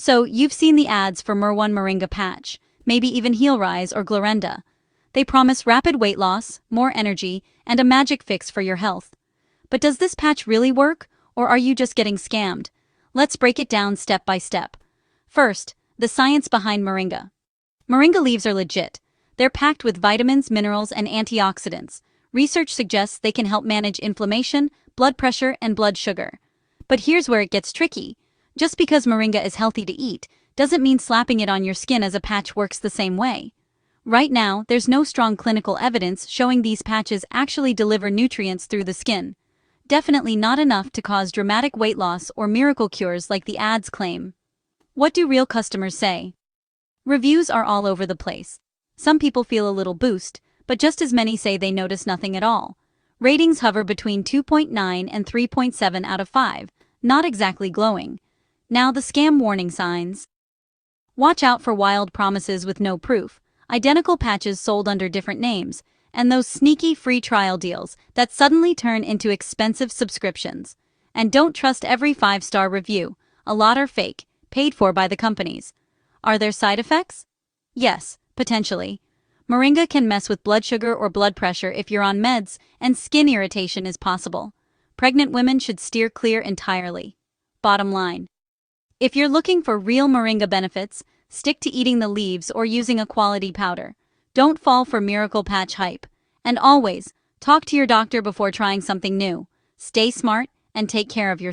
So, you've seen the ads for Murwon Moringa patch, maybe even Heel Rise or Glorenda. They promise rapid weight loss, more energy, and a magic fix for your health. But does this patch really work, or are you just getting scammed? Let's break it down step by step. First, the science behind Moringa. Moringa leaves are legit. They're packed with vitamins, minerals, and antioxidants. Research suggests they can help manage inflammation, blood pressure, and blood sugar. But here's where it gets tricky. Just because moringa is healthy to eat, doesn't mean slapping it on your skin as a patch works the same way. Right now, there's no strong clinical evidence showing these patches actually deliver nutrients through the skin. Definitely not enough to cause dramatic weight loss or miracle cures like the ads claim. What do real customers say? Reviews are all over the place. Some people feel a little boost, but just as many say they notice nothing at all. Ratings hover between 2.9 and 3.7 out of 5, not exactly glowing. Now the scam warning signs. Watch out for wild promises with no proof, identical patches sold under different names, and those sneaky free trial deals that suddenly turn into expensive subscriptions. And don't trust every 5-star review. A lot are fake, paid for by the companies. Are there side effects? Yes, potentially. Moringa can mess with blood sugar or blood pressure if you're on meds, and skin irritation is possible. Pregnant women should steer clear entirely. Bottom line. If you're looking for real moringa benefits, stick to eating the leaves or using a quality powder. Don't fall for miracle patch hype. And always, talk to your doctor before trying something new. Stay smart and take care of yourself.